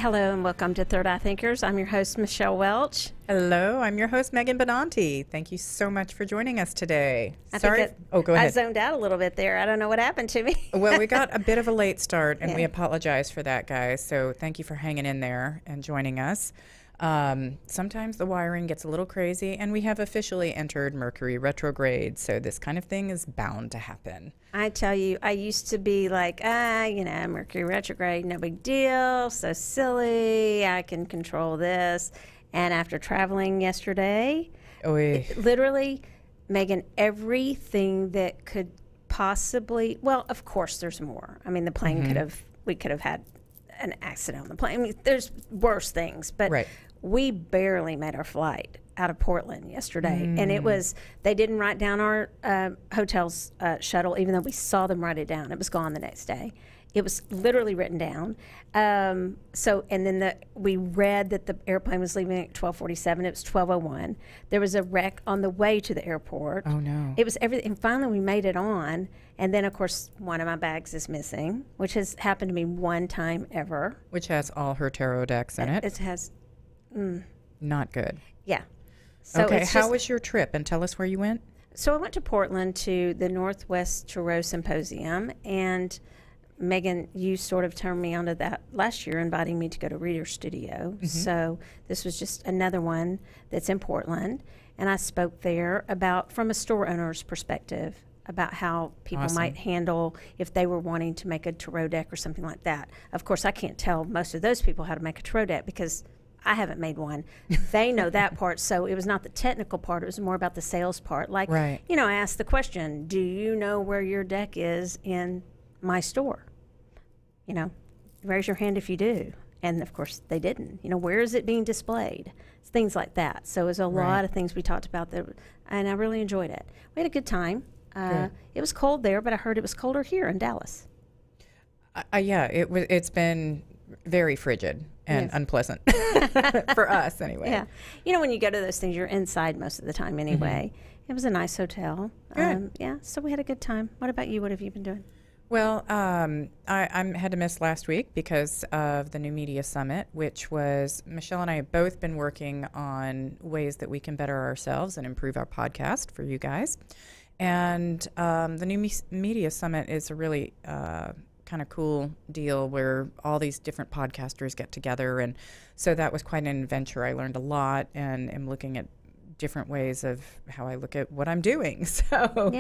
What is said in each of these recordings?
Hello and welcome to Third Eye Thinkers. I'm your host, Michelle Welch. Hello, I'm your host, Megan Benanti. Thank you so much for joining us today. Go ahead. I zoned out a little bit there. I don't know what happened to me. Well, we got a bit of a late start, and we apologize for that, guys. So thank you for hanging in there and joining us. Sometimes the wiring gets a little crazy, and we have officially entered Mercury retrograde, so this kind of thing is bound to happen. I tell you, I used to be like, Mercury retrograde, no big deal, so silly, I can control this. And after traveling yesterday, literally, Megan, everything that could possibly, well, of course there's more. I mean, the plane we could have had an accident on the plane. I mean, there's worse things, but we barely made our flight out of Portland yesterday. And it was, they didn't write down our hotel's shuttle, even though we saw them write it down. It was gone the next day. It was literally written down. And then we read that the airplane was leaving at 12:47. It was 12:01. There was a wreck on the way to the airport. Oh, no. It was everything. And finally, we made it on. And then, of course, one of my bags is missing, which has happened to me one time ever. Which has all her tarot decks in it. It has. Not good. Yeah. So okay, how was your trip? And tell us where you went. So I went to Portland to the Northwest Tarot Symposium, and Megan, you sort of turned me onto that last year, inviting me to go to Reader Studio. So this was just another one that's in Portland, and I spoke there about, from a store owner's perspective, about how people might handle if they were wanting to make a tarot deck or something like that. Of course, I can't tell most of those people how to make a tarot deck because I haven't made one. They know that part, so it was not the technical part. It was more about the sales part. Like, I asked the question, do you know where your deck is in my store? Raise your hand if you do. And, of course, they didn't. Where is it being displayed? It's things like that. So it was a lot of things we talked about there, and I really enjoyed it. We had a good time. It was cold there, but I heard it was colder here in Dallas. It's been very frigid and unpleasant for us anyway. Yeah. When you go to those things, you're inside most of the time anyway. It was a nice hotel. Good. So we had a good time. What about you? What have you been doing? Well, I had to miss last week because of the New Media Summit, which was, Michelle and I have both been working on ways that we can better ourselves and improve our podcast for you guys. And the New Media Summit is a really kind of cool deal where all these different podcasters get together. And so that was quite an adventure. I learned a lot and am looking at different ways of how I look at what I'm doing. So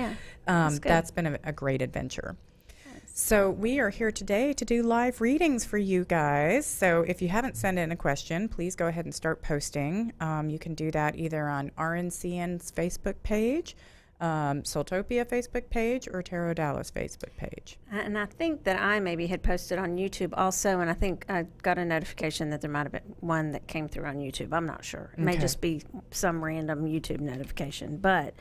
that's been a great adventure. So we are here today to do live readings for you guys. So if you haven't sent in a question, please go ahead and start posting. You can do that either on RNCN's Facebook page, Soultopia Facebook page, or Tarot Dallas Facebook page. And I think that I maybe had posted on YouTube also, and I think I got a notification that there might have been one that came through on YouTube. I'm not sure. It may just be some random YouTube notification. But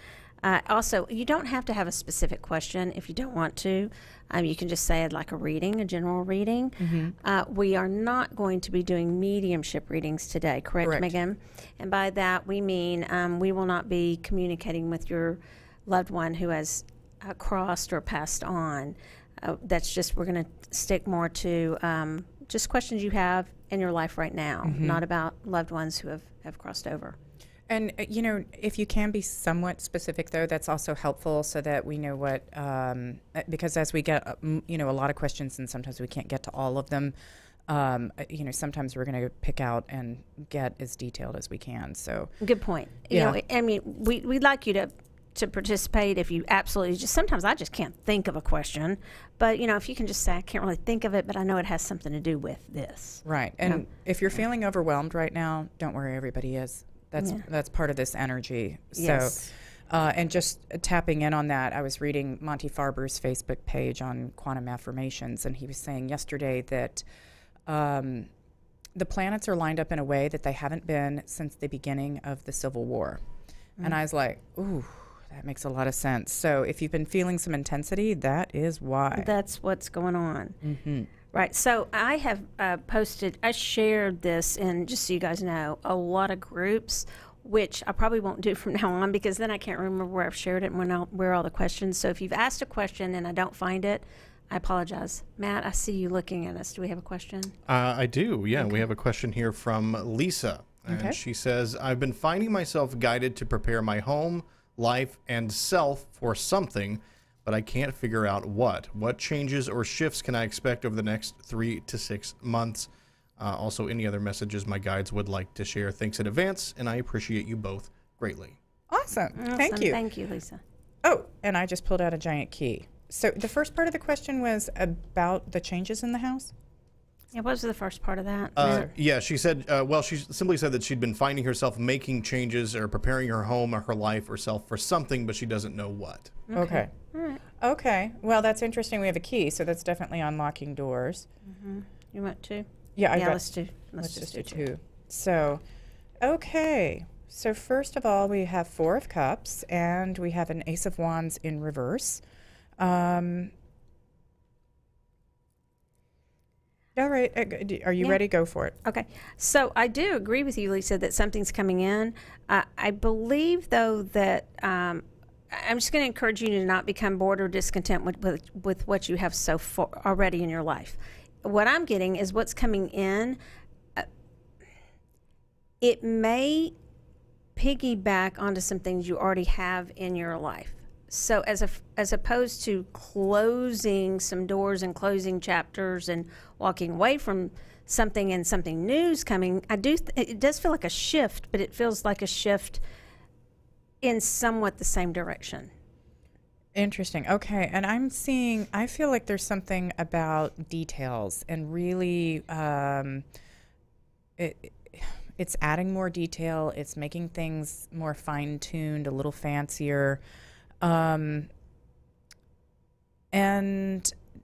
also, you don't have to have a specific question if you don't want to. You can just say I'd like a reading, a general reading. We are not going to be doing mediumship readings today, correct, Megan? And by that we mean we will not be communicating with your loved one who has crossed or passed on. That's just, we're going to stick more to just questions you have in your life right now, not about loved ones who have crossed over. And, if you can be somewhat specific, though, that's also helpful so that we know what, because as we get, a lot of questions and sometimes we can't get to all of them, sometimes we're going to pick out and get as detailed as we can. So good point. We'd like you to participate if you absolutely sometimes I just can't think of a question, but if you can just say I can't really think of it, but I know it has something to do with this. Right. And if you're feeling overwhelmed right now, don't worry, everybody is. That's part of this energy. Yes. So, and just tapping in on that, I was reading Monty Farber's Facebook page on quantum affirmations, and he was saying yesterday that the planets are lined up in a way that they haven't been since the beginning of the Civil War. And I was like, ooh, that makes a lot of sense. So if you've been feeling some intensity, that is why. That's what's going on. Right. So I have I shared this in, just so you guys know, a lot of groups, which I probably won't do from now on because then I can't remember where I've shared it and where all the questions. So if you've asked a question and I don't find it, I apologize. Matt, I see you looking at us. Do we have a question? I do, yeah. We have a question here from Lisa. And she says, I've been finding myself guided to prepare my home, life, and self for something, but I can't figure out what. What changes or shifts can I expect over the next 3 to 6 months? Also, any other messages my guides would like to share. Thanks in advance, and I appreciate you both greatly. Awesome. Thank you. Thank you, Lisa. Oh, and I just pulled out a giant key. So the first part of the question was about the changes in the house? Yeah, what was the first part of that? Yeah, she said, well, she simply said that she'd been finding herself making changes or preparing her home or her life herself for something, but she doesn't know what. Okay. All right. Okay. Well, that's interesting. We have a key, so that's definitely unlocking doors. Mm-hmm. You want two? Yeah, let's do. Let's just do two. So, okay. So first of all, we have 4 of Cups, and we have an Ace of Wands in reverse. All right. Are you ready? Go for it. Okay. So I do agree with you, Lisa, that something's coming in. I believe, though, that I'm just going to encourage you to not become bored or discontent with what you have so far already in your life. What I'm getting is what's coming in. It may piggyback onto some things you already have in your life. So as opposed to closing some doors and closing chapters and walking away from something and something new's coming, it does feel like a shift, but it feels like a shift in somewhat the same direction. Interesting. Okay. And I feel like there's something about details and really, it's adding more detail. It's making things more fine-tuned, a little fancier. And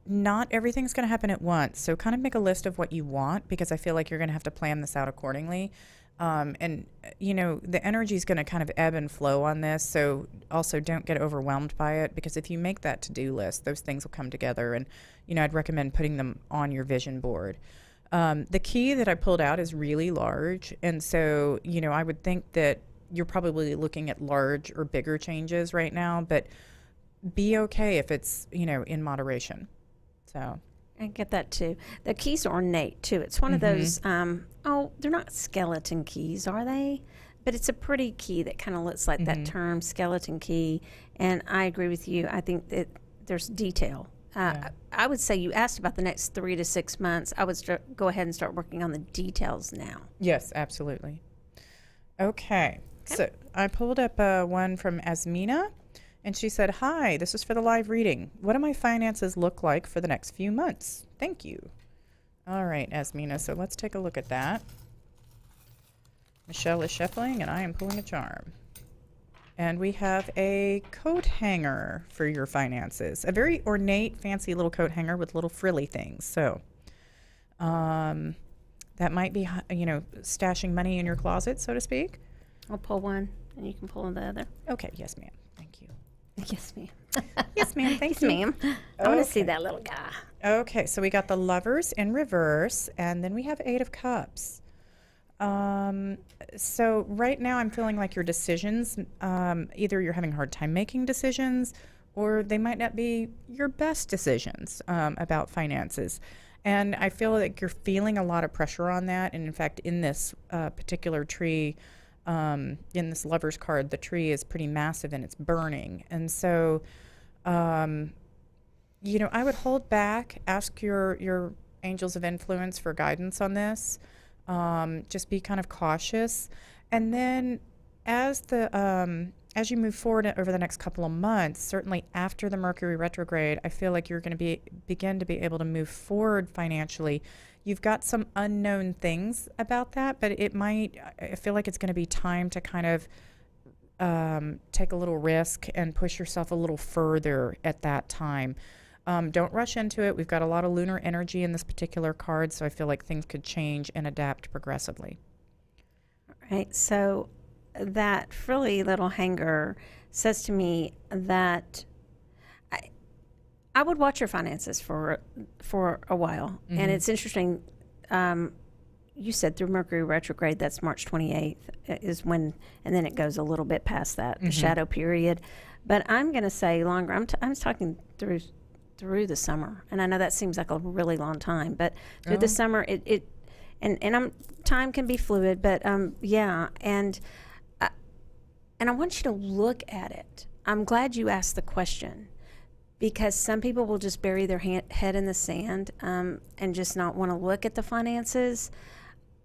not everything's going to happen at once. So kind of make a list of what you want, because I feel like you're going to have to plan this out accordingly. And, the energy is going to kind of ebb and flow on this. So also don't get overwhelmed by it, because if you make that to-do list, those things will come together. And, I'd recommend putting them on your vision board. The key that I pulled out is really large. And so, I would think that you're probably looking at large or bigger changes right now, but be okay if it's, in moderation. So I get that too. The keys are ornate too. It's one of those, they're not skeleton keys, are they? But it's a pretty key that kind of looks like that term, skeleton key. And I agree with you. I think that there's detail. I would say you asked about the next 3 to 6 months. I would go ahead and start working on the details now. Yes, absolutely. Okay. So I pulled up one from Asmina, and she said, hi, this is for the live reading. What do my finances look like for the next few months? Thank you. All right, Asmina, so let's take a look at that. Michelle is shuffling, and I am pulling a charm. And we have a coat hanger for your finances. A very ornate, fancy little coat hanger with little frilly things. So that might be, stashing money in your closet, so to speak. I'll pull one, and you can pull the other. Okay, yes, ma'am. Thank you. Yes, ma'am. Yes, ma'am. Thank you. you. Yes, ma'am. I want to see that little guy. Okay, so we got the Lovers in reverse, and then we have 8 of Cups. So right now I'm feeling like your decisions, either you're having a hard time making decisions, or they might not be your best decisions about finances. And I feel like you're feeling a lot of pressure on that. And in fact, in this particular tree, in this Lover's card, the tree is pretty massive and it's burning. And so, I would hold back, ask your angels of influence for guidance on this. Just be kind of cautious. And then as you move forward over the next couple of months, certainly after the Mercury retrograde, I feel like you're going to begin to be able to move forward financially. You've got some unknown things about that, but I feel like it's going to be time to kind of take a little risk and push yourself a little further at that time. Don't rush into it. We've got a lot of lunar energy in this particular card, so I feel like things could change and adapt progressively. All right, so that frilly little hanger says to me that I would watch your finances for a while. And it's interesting, you said through Mercury retrograde, that's March 28th is when, and then it goes a little bit past that, the shadow period. But I'm going to say longer. I'm talking through through the summer. And I know that seems like a really long time, but through the summer, time can be fluid, but yeah. And I want you to look at it. I'm glad you asked the question, because some people will just bury their head in the sand and just not want to look at the finances.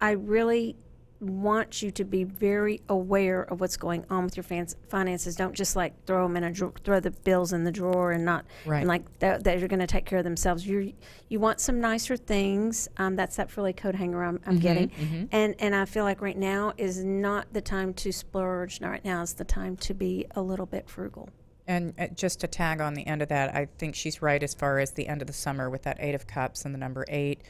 I really want you to be very aware of what's going on with your finances. Don't just like throw them in a throw the bills in the drawer and not and like that you're going to take care of themselves. You want some nicer things. That's that frilly coat hanger I'm getting, and I feel like right now is not the time to splurge. Right now is the time to be a little bit frugal. And just to tag on the end of that, I think she's right as far as the end of the summer with that 8 of Cups and the number 8,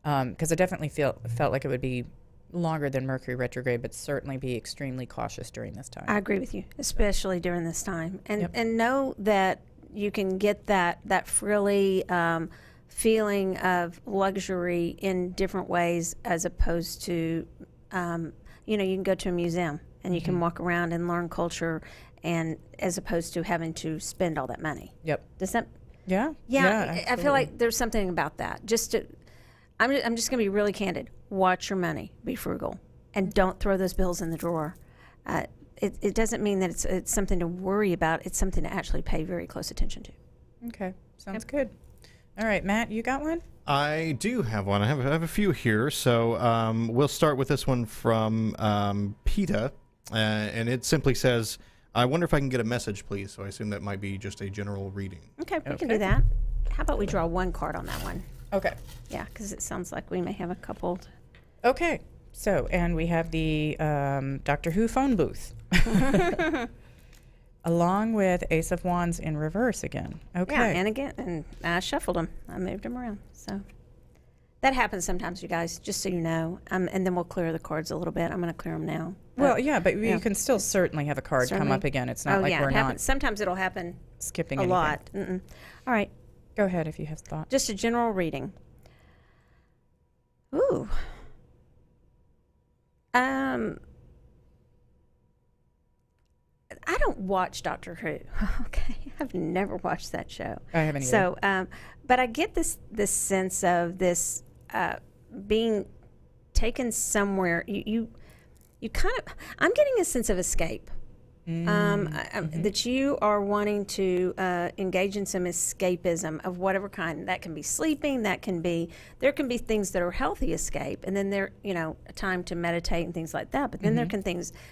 because I definitely felt like it would be longer than Mercury retrograde, but certainly be extremely cautious during this time. I agree with you, especially during this time. And know that you can get that frilly feeling of luxury in different ways, as opposed to, you can go to a museum and you can walk around and learn culture, and as opposed to having to spend all that money. Yep. Does that? Yeah. I feel like there's something about that. I'm just going to be really candid. Watch your money. Be frugal. And don't throw those bills in the drawer. It doesn't mean that it's something to worry about. It's something to actually pay very close attention to. Okay. Sounds good. All right, Matt, you got one? I do have one. I have a few here. So we'll start with this one from PETA. And it simply says, I wonder if I can get a message, please. So I assume that might be just a general reading. Okay, we can do that. How about we draw one card on that one? Okay. Yeah, because it sounds like we may have a couple. Okay. So, and we have the Doctor Who phone booth. Along with Ace of Wands in reverse again. Okay. Yeah, and I shuffled them. I moved them around. So that happens sometimes, you guys, just so you know. And then we'll clear the cards a little bit. I'm going to clear them now. Well, yeah, but you can still certainly have a card come up again. It's not like we're not sometimes it'll happen skipping a anything. lot. All right. Go ahead if you have thought. Just a general reading. Ooh. I don't watch Doctor Who. Okay, I've never watched that show. I haven't either. So, but I get this sense of this being taken somewhere. You kind of. I'm getting a sense of escape. That you are wanting to engage in some escapism of whatever kind. That can be sleeping. There can be things that are healthy escape, and then there, a time to meditate and things like that. But then there can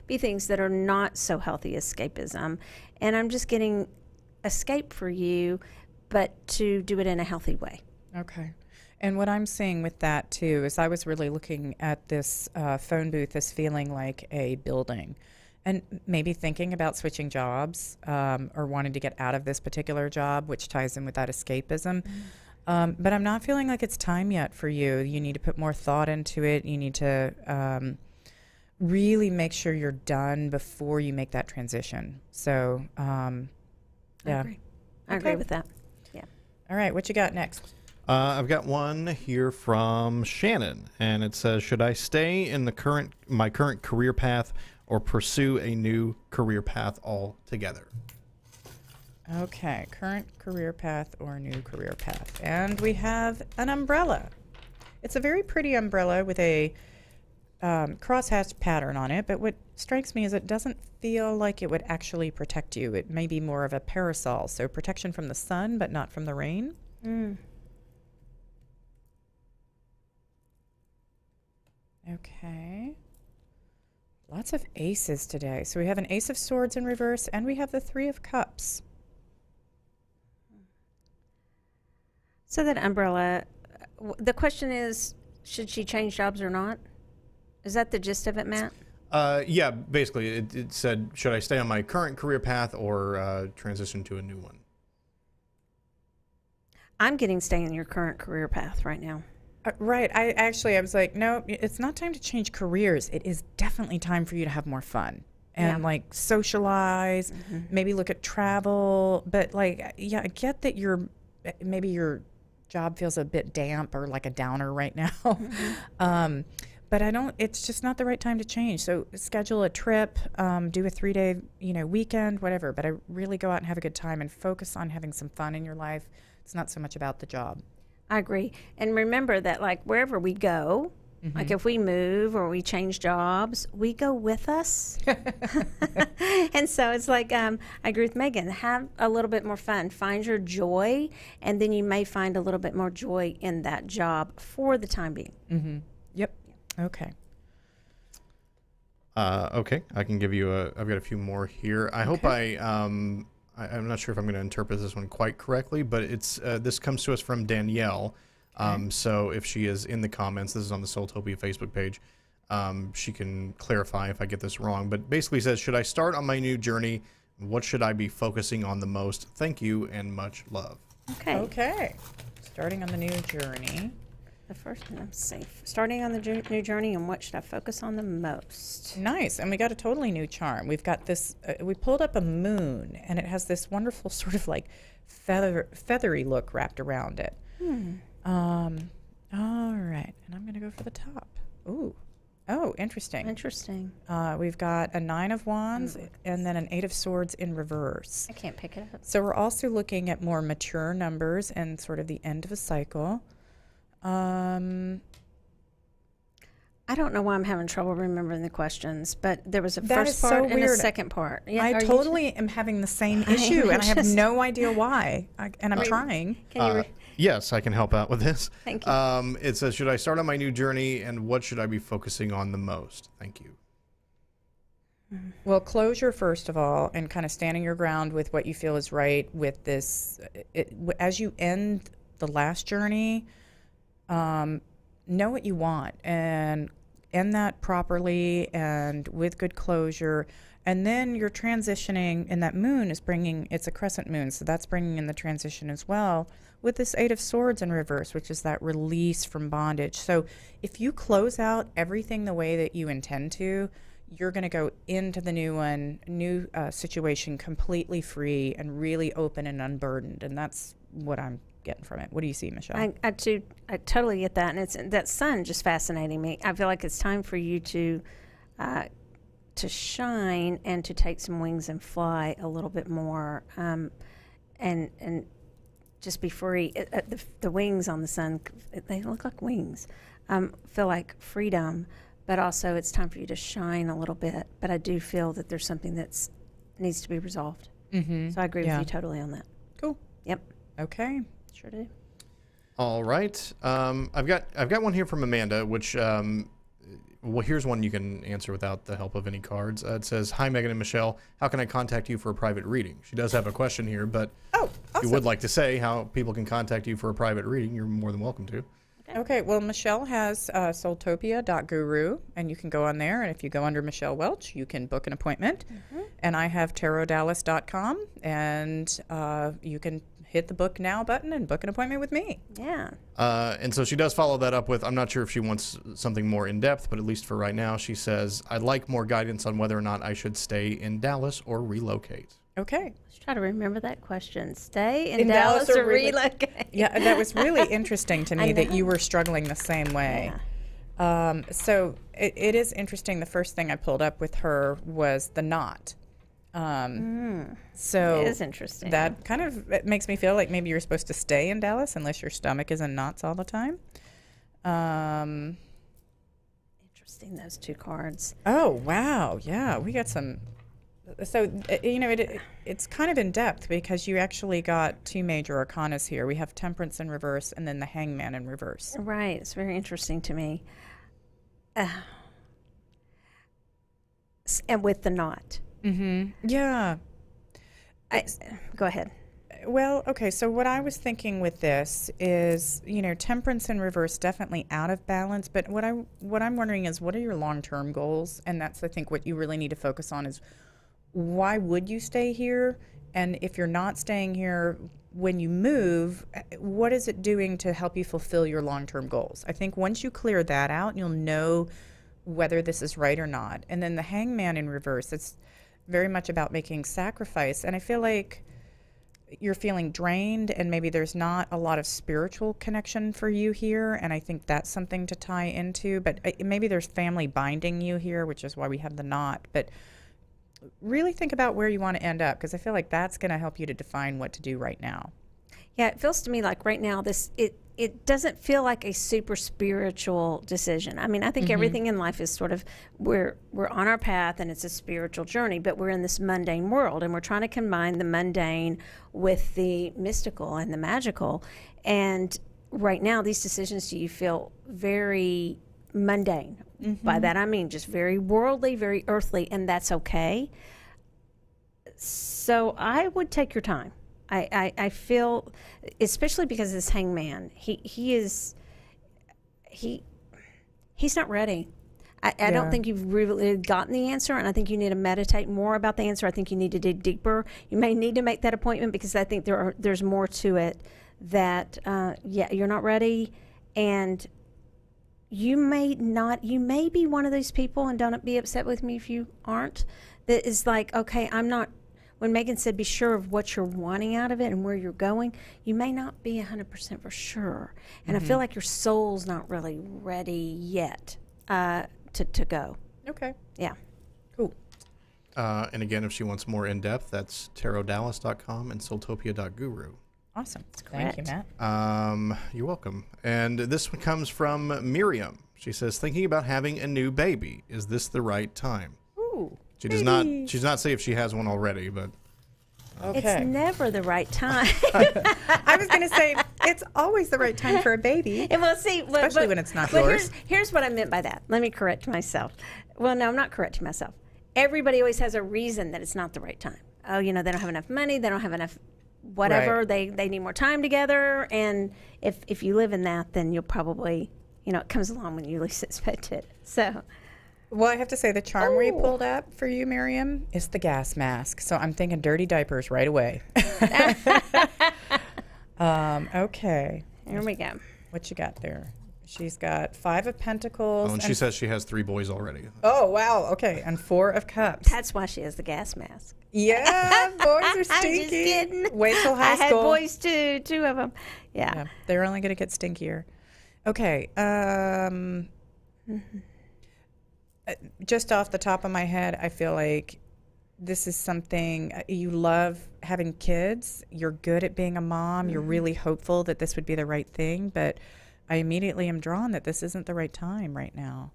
be things that are not so healthy escapism, and I'm just getting escape for you, but to do it in a healthy way. Okay. And what I'm seeing with that too is I was really looking at this phone booth as feeling like a building. And maybe thinking about switching jobs or wanting to get out of this particular job, which ties in with that escapism. But I'm not feeling like it's time yet for you. You need to put more thought into it. You need to really make sure you're done before you make that transition. So, yeah. I agree with that. Yeah. All right. What you got next? I've got one here from Shannon, and it says, should I stay in my current career path or pursue a new career path altogether? Okay, current career path or new career path. And we have an umbrella. It's a very pretty umbrella with a crosshatch pattern on it, but what strikes me is it doesn't feel like it would actually protect you. It may be more of a parasol, so protection from the sun, but not from the rain. Okay. Lots of aces today. So we have an Ace of Swords in reverse, and we have the 3 of Cups. So that umbrella, the question is, should she change jobs or not? Is that the gist of it, Matt? Yeah, basically, it said, should I stay on my current career path or transition to a new one? I'm getting stay in your current career path right now. Right. I was like, no, it's not time to change careers. It is definitely time for you to have more fun and like socialize, maybe look at travel. But like, yeah, I get that maybe your job feels a bit damp or like a downer right now. But but it's just not the right time to change. So schedule a trip, do a 3-day, weekend, whatever. But I really go out and have a good time and focus on having some fun in your life. It's not so much about the job. I agree. And remember that, like, wherever we go, like if we move or we change jobs, we go with us. And so it's like, I agree with Megan, have a little bit more fun, find your joy, and then you may find a little bit more joy in that job for the time being. Mm-hmm. Yep. Okay. Okay, I can give you I've got a few more here. I hope I'm not sure if I'm going to interpret this one quite correctly, but it's this comes to us from Danielle. So if she is in the comments, this is on the Soultopia Facebook page, she can clarify if I get this wrong, but basically says, should I start on my new journey? What should I be focusing on the most? Thank you and much love. Okay. Starting on the new journey. The first one, I'm safe. Starting on the new journey, and what should I focus on the most? Nice. And we got a totally new charm. We've got this, we pulled up a moon, and it has this wonderful sort of like feathery look wrapped around it. All right. And I'm going to go for the top. Ooh. Oh, interesting. Interesting. We've got a 9 of Wands and then an 8 of Swords in reverse. I can't pick it up. So we're also looking at more mature numbers and sort of the end of a cycle. I don't know why I'm having trouble remembering the questions, but there was a That first is so part and a weird. second part. Yeah, I are you totally am having the same issue, and I have no idea why. And I'm trying. Can you Yes, I can help out with this. Thank you. It says, should I start on my new journey, and what should I be focusing on the most? Thank you. Well, closure, first of all, and kind of standing your ground with what you feel is right with this. As you end the last journey, know what you want and end that properly and with good closure. And then you're transitioning, and that moon is bringing, it's a crescent moon, so that's bringing in the transition as well with this 8 of Swords in reverse, which is that release from bondage. So if you close out everything the way that you intend to, you're going to go into the new situation completely free and really open and unburdened. And that's what I'm getting from it. What do you see, Michelle? I totally get that, and it's that sun just fascinating me. I feel like it's time for you to shine and to take some wings and fly a little bit more, and just be free. The wings on the sun, they look like wings. Feel like freedom, but also it's time for you to shine a little bit. But I do feel that there's something that needs to be resolved. Mm-hmm. So I agree with you totally on that. Cool. Yep. Okay. Sure do. All right. I've got one here from Amanda, which well, here's one you can answer without the help of any cards. It says, "Hi, Megan and Michelle. How can I contact you for a private reading?" She does have a question here, but awesome. If you would like to say how people can contact you for a private reading, you're more than welcome to. Okay. Well, Michelle has soultopia.guru, and you can go on there. And if you go under Michelle Welch, you can book an appointment. Mm-hmm. And I have tarotdallas.com, and you can hit the book now button and book an appointment with me. Yeah. And so she does follow that up with, I'm not sure if she wants something more in depth, but at least for right now, she says, I'd like more guidance on whether or not I should stay in Dallas or relocate. Okay. Let's try to remember that question. Stay in Dallas or relocate? Yeah, that was really interesting to me that you were struggling the same way. Yeah. So it is interesting. The first thing I pulled up with her was the knot. So it is interesting. That kind of it makes me feel like maybe you're supposed to stay in Dallas unless your stomach is in knots all the time. Interesting, those two cards. Oh, wow. Yeah, we got some. So, it's kind of in depth because you actually got two major arcanas here. We have Temperance in reverse and then the Hangman in reverse. Right. It's very interesting to me. And with the knot. Mm-hmm. Yeah. Go ahead. Well, okay, so what I was thinking with this is, Temperance in reverse, definitely out of balance, but what I'm wondering is, what are your long-term goals? And that's, I think, what you really need to focus on is, why would you stay here? And if you're not staying here, when you move, what is it doing to help you fulfill your long-term goals? I think once you clear that out, you'll know whether this is right or not. And then the Hangman in reverse, it's very much about making sacrifice. And I feel like you're feeling drained, and maybe there's not a lot of spiritual connection for you here, and I think that's something to tie into. But maybe there's family binding you here, which is why we have the knot. But really think about where you want to end up, because I feel like that's going to help you to define what to do right now. Yeah, it feels to me like right now it doesn't feel like a super spiritual decision. I mean, I think everything in life is sort of, we're on our path and it's a spiritual journey, but we're in this mundane world and we're trying to combine the mundane with the mystical and the magical. And right now, these decisions do you feel very mundane. By that I mean just very worldly, very earthly, and that's okay. So I would take your time. I feel, especially because this hangman, he's not ready. I don't think you've really gotten the answer, and I think you need to meditate more about the answer. I think you need to dig deeper. You may need to make that appointment, because I think there's more to it that, you're not ready, and you may be one of those people, and don't be upset with me if you aren't, that is like, okay, I'm not. When Megan said be sure of what you're wanting out of it and where you're going, you may not be 100% for sure. And I feel like your soul's not really ready yet to go. Okay. Yeah. Cool. And again, if she wants more in-depth, that's tarotdallas.com and soultopia.guru. Awesome. Thank you, Matt. You're welcome. And this one comes from Miriam. She says, thinking about having a new baby. Is this the right time? Ooh. She does not. She does not say if she has one already, but okay. It's never the right time. I was going to say it's always the right time for a baby. And we'll see, especially when it's not yours. Here's what I meant by that. Let me correct myself. Well, no, I'm not correcting myself. Everybody always has a reason that it's not the right time. Oh, they don't have enough money. They don't have enough whatever. Right. They need more time together. And if you live in that, then you'll probably, it comes along when you least expect it. So. Well, I have to say the charm we pulled up for you, Miriam, is the gas mask. So I'm thinking dirty diapers right away. Okay. Here we go. What you got there? She's got 5 of Pentacles. Oh, and she says she has 3 boys already. Oh, wow. Okay. And 4 of Cups. That's why she has the gas mask. Yeah, boys are stinky. I'm just kidding. Wait till high school. I had boys too, 2 of them. Yeah. They're only going to get stinkier. Okay. Just off the top of my head, I feel like this is something you love having kids. You're good at being a mom. You're really hopeful that this would be the right thing, but I immediately am drawn that this isn't the right time right now.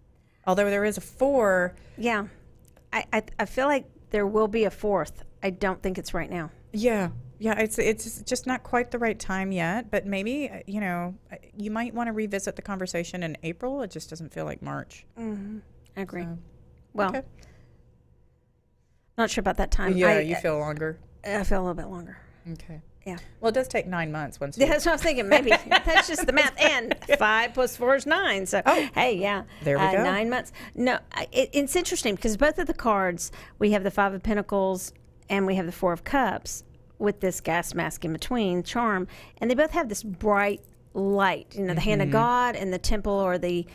Although there is a 4. Yeah. I feel like there will be a 4th. I don't think it's right now. Yeah. Yeah, it's just not quite the right time yet, but maybe, you might want to revisit the conversation in April. It just doesn't feel like March. Mm-hmm. I agree. So, well, okay. Not sure about that time. Yeah, you feel longer? I feel a little bit longer. Okay. Yeah. Well, it does take 9 months once. That's what I was thinking. Maybe that's just the math. And 5 plus 4 is 9. So, hey, yeah. There we go. 9 months. No, it's interesting because both of the cards, we have the 5 of Pentacles and we have the 4 of Cups with this gas mask in between, charm. And they both have this bright light, the hand of God and the temple or the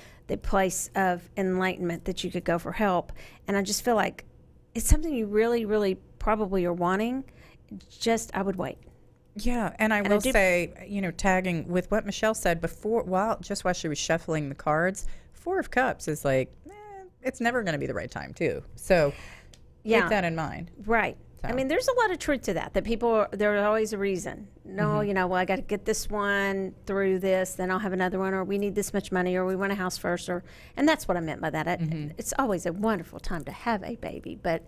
place of enlightenment that you could go for help. And I just feel like it's something you really, really probably are wanting. I would wait. Yeah, and I will say, tagging with what Michelle said before, just while she was shuffling the cards, 4 of Cups is like, it's never going to be the right time, too. So keep that in mind. Right. So. I mean, there's a lot of truth to that there's always a reason. No, well, I got to get this one through this, then I'll have another one, or we need this much money, or we want a house first, and that's what I meant by that. It's always a wonderful time to have a baby, but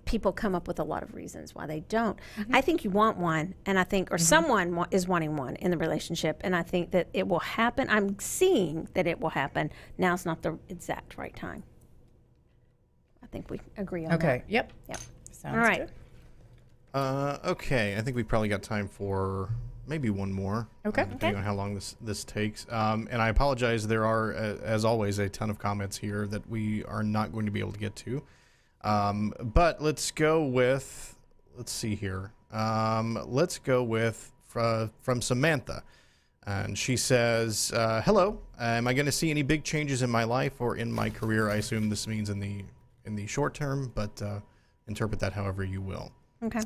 people come up with a lot of reasons why they don't. I think you want one, and I think, or someone is wanting one in the relationship, and I think that it will happen. I'm seeing that it will happen. Now's not the exact right time. I think we agree on that. Okay. Yep. Sounds all right. Good. Okay. I think we probably got time for maybe one more. Okay. Depending on how long this takes. And I apologize. There are, as always, a ton of comments here that we are not going to be able to get to. But let's go with, let's see here. Let's go with from Samantha. And she says, hello, am I going to see any big changes in my life or in my career? I assume this means in the short term, but interpret that however you will. Okay.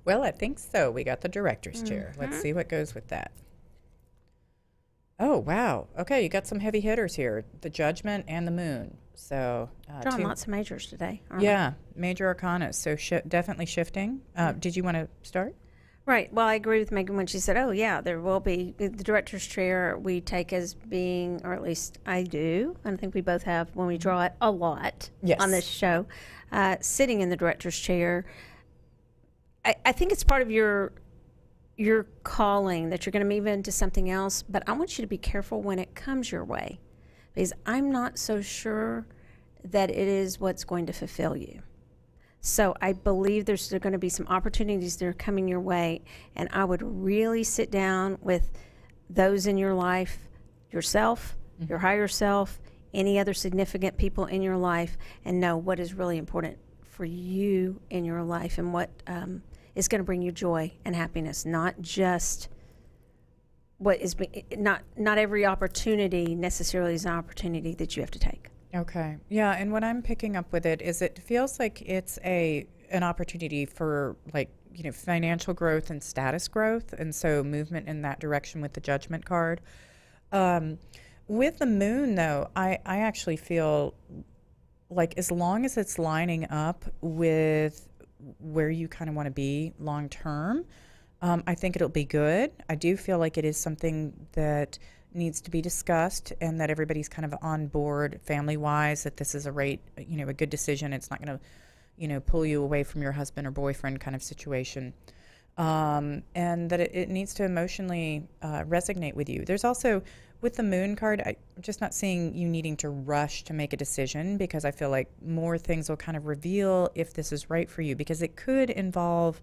Well, I think so. We got the director's chair. Let's see what goes with that. Oh, wow. Okay, you got some heavy hitters here. The Judgment and the Moon. So drawing lots of majors today. Yeah, major arcana. So definitely shifting. Did you want to start? Right. Well, I agree with Megan when she said, oh, yeah, there will be the director's chair we take as being, or at least I do, and I think we both have when we draw it a lot on this show, sitting in the director's chair. I think it's part of your calling that you're going to move into something else, but I want you to be careful when it comes your way, because I'm not so sure that it is what's going to fulfill you. So I believe there's going to be some opportunities that are coming your way, and I would really sit down with those in your life, yourself, your higher self, any other significant people in your life, and know what is really important for you in your life and what is going to bring you joy and happiness, not just what is not every opportunity necessarily is an opportunity that you have to take. Okay. Yeah, and what I'm picking up with it is it feels like it's an opportunity for, like, financial growth and status growth, and so movement in that direction with the Judgment card. With the Moon, though, I actually feel like as long as it's lining up with where you kind of want to be long term, I think it'll be good. I do feel like it is something that needs to be discussed and that everybody's kind of on board family-wise, that this is a good decision. It's not going to, pull you away from your husband or boyfriend kind of situation. And that it needs to emotionally resonate with you. There's also, with the Moon card, I'm just not seeing you needing to rush to make a decision, because I feel like more things will kind of reveal if this is right for you, because it could involve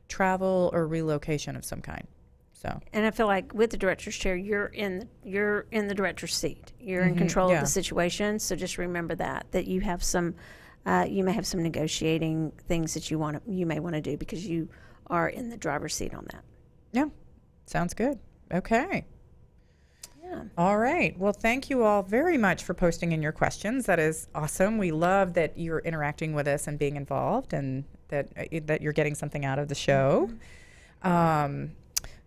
travel or relocation of some kind. So. And I feel like with the director's chair, you're in the director's seat. You're in control of the situation. So just remember that you have some, you may have some negotiating things that you may want to do, because you are in the driver's seat on that. Yeah, sounds good. Okay. Yeah. All right. Well, thank you all very much for posting in your questions. That is awesome. We love that you're interacting with us and being involved, and that you're getting something out of the show.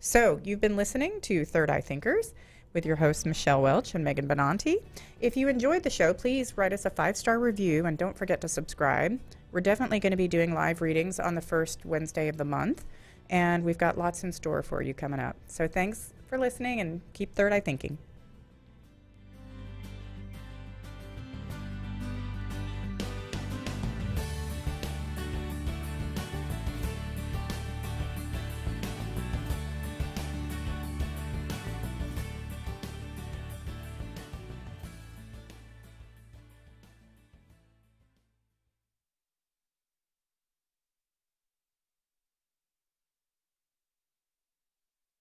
So you've been listening to Third Eye Thinkers with your hosts, Michelle Welch and Megan Benanti. If you enjoyed the show, please write us a 5-star review, and don't forget to subscribe. We're definitely going to be doing live readings on the first Wednesday of the month, and we've got lots in store for you coming up. So thanks for listening, and keep third eye thinking.